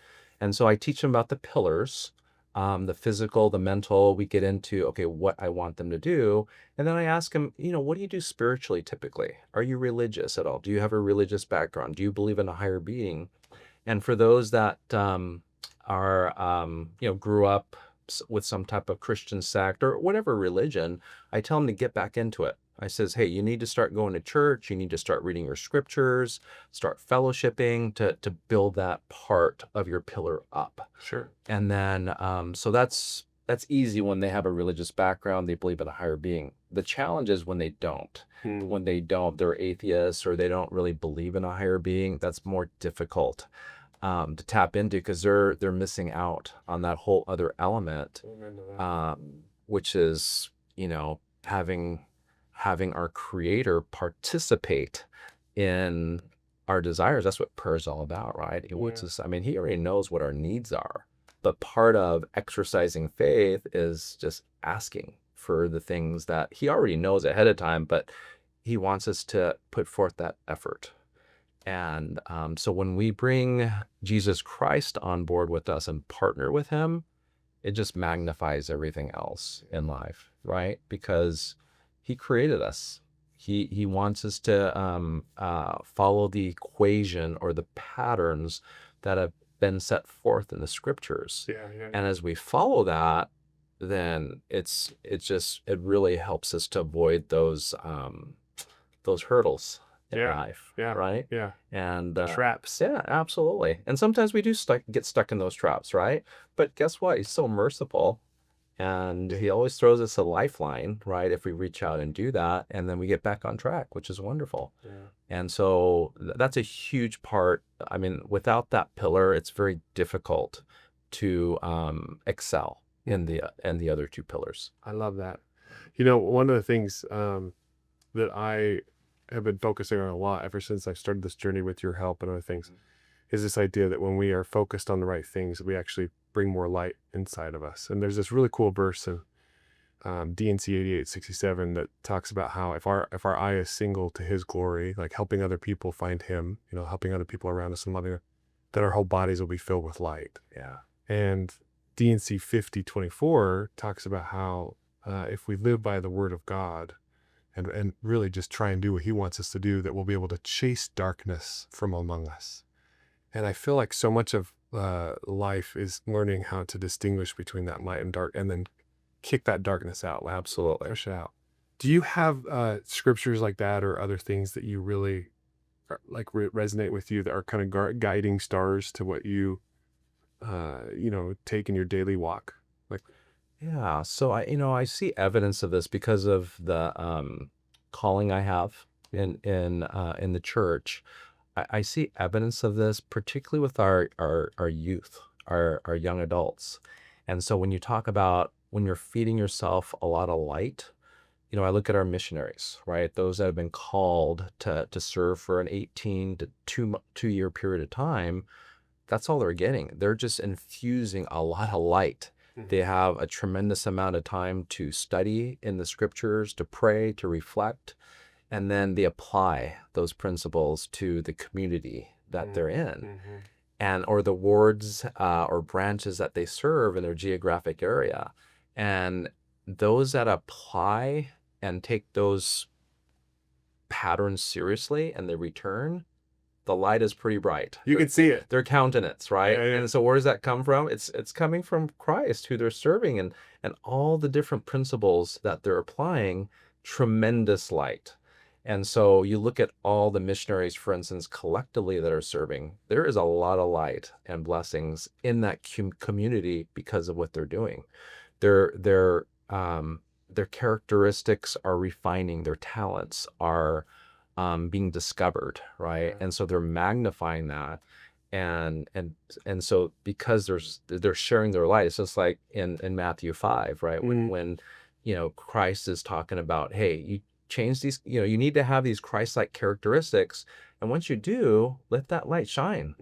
And so I teach them about the pillars, the physical, the mental. We get into, okay, what I want them to do. And then I ask them, what do you do spiritually typically? Are you religious at all? Do you have a religious background? Do you believe in a higher being? And for those that grew up with some type of Christian sect or whatever religion, I tell them to get back into it. I says, hey, you need to start going to church. You need to start reading your scriptures, start fellowshipping to build that part of your pillar up. Sure. And then, so that's easy when they have a religious background, they believe in a higher being. The challenge is when they don't. When they don't, they're atheists or they don't really believe in a higher being. That's more difficult to tap into because they're missing out on that whole other element, which is, having our Creator participate in our desires. That's what prayer is all about, right? He wants us, he already knows what our needs are. But part of exercising faith is just asking for the things that he already knows ahead of time, but he wants us to put forth that effort. And so when we bring Jesus Christ on board with us and partner with him, it just magnifies everything else in life, right? Because he created us. He wants us to follow the equation or the patterns that have been set forth in the scriptures. And as we follow that, then it really helps us to avoid those hurdles in life, right? And traps. Yeah, absolutely. And sometimes we do get stuck in those traps, right? But guess what? He's so merciful. And he always throws us a lifeline, right? If we reach out and do that, and then we get back on track, which is wonderful. And so that's a huge part. Without that pillar, it's very difficult to excel in the other two pillars. I love that. One of the things that I have been focusing on a lot ever since I started this journey with your help and other things is this idea that when we are focused on the right things, we actually bring more light inside of us. And there's this really cool verse in D&C 8867 that talks about how if our eye is single to his glory, like helping other people find him, helping other people around us and loving them, that our whole bodies will be filled with light. And D&C 5024 talks about how if we live by the word of God and really just try and do what he wants us to do, that we'll be able to chase darkness from among us. And I feel like so much of life is learning how to distinguish between that light and dark, and then kick that darkness out. Absolutely. Push it out. Do you have scriptures like that or other things that you really resonate with you that are kind of guiding stars to what you, take in your daily walk? Yeah. So I see evidence of this because of the calling I have in the church. I see evidence of this, particularly with our youth, our young adults. And so when you talk about when you're feeding yourself a lot of light, I look at our missionaries, right? Those that have been called to serve for an 18 to 2-year period of time. That's all they're getting. They're just infusing a lot of light. They have a tremendous amount of time to study in the scriptures, to pray, to reflect. And then they apply those principles to the community that they're in, or the wards or branches that they serve in their geographic area. And those that apply and take those patterns seriously and they return, the light is pretty bright. You can see it. Their countenance, right? Yeah. And so where does that come from? It's coming from Christ, who they're serving, and all the different principles that they're applying, tremendous light. And so you look at all the missionaries, for instance, collectively that are serving, there is a lot of light and blessings in that community because of what they're doing. Their characteristics are refining, their talents are being discovered, right? And so they're magnifying that. And so because they're sharing their light, it's just like in Matthew 5, right? When Christ is talking about, hey, you change these, you need to have these Christ-like characteristics. And once you do, let that light shine.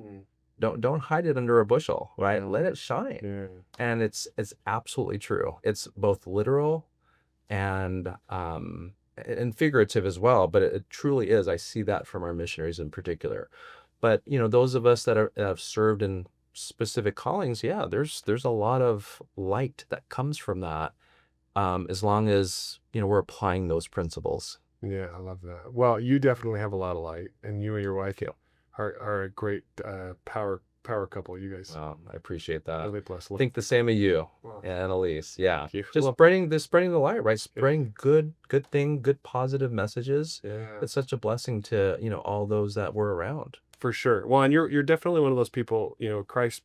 Don't hide it under a bushel, right? Let it shine. And it's absolutely true. It's both literal and and figurative as well, but it truly is. I see that from our missionaries in particular. But those of us that have served in specific callings, yeah, there's a lot of light that comes from that, as long as we're applying those principles. Yeah, I love that. Well, you definitely have a lot of light, and you and your wife are a great power couple. You guys Well, I appreciate that. really blessed. I think the same of you Wow. and Elise. Yeah, Thank you. just Well, spreading the light, right? Spreading good positive messages. yeah, It's such a blessing to all those that were around. for sure. Well, and you're definitely one of those people. Christ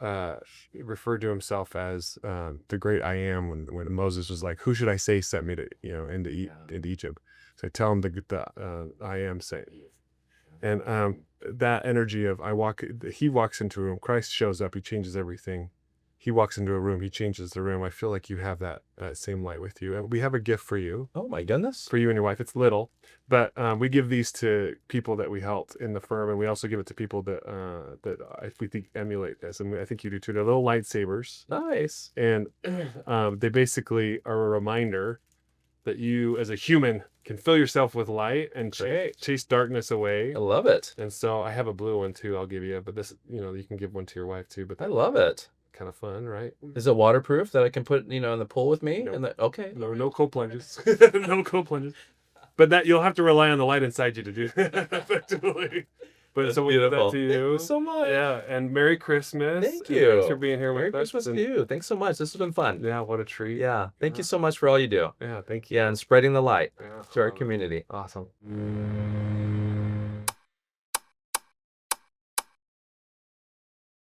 referred to himself as the great I am when Moses was like, "Who should I say sent me to into Egypt?" So tell him the I am saying, and that energy of he walks into a room, Christ shows up, he changes everything. He walks into a room, he changes the room. I feel like you have that same light with you, and we have a gift for you. Oh my goodness. For you and your wife. It's little, but we give these to people that we helped in the firm, and we also give it to people that we think emulate this, and I think you do too. They're little lightsabers, Nice. and they basically are a reminder that you, as a human, can fill yourself with light and chase darkness away. I love it. And so I have a blue one too. I'll give you, but this, you can give one to your wife too. But I love it. kind of fun, right? Is it waterproof that I can put in the pool with me? Nope. Okay. No cold plunges. No cold plunges. But that you'll have to rely on the light inside you to do that effectively. But That's so we give that beautiful. to you. Thank you so much. Yeah, and Merry Christmas. Thank and you. Thanks for being here Merry with us. Christmas to and- you. Thanks so much. This has been fun. Yeah, what a treat. Yeah. Thank you so much for all you do. Yeah, thank you. Yeah, and spreading the light Yeah, to our love it. community. Awesome.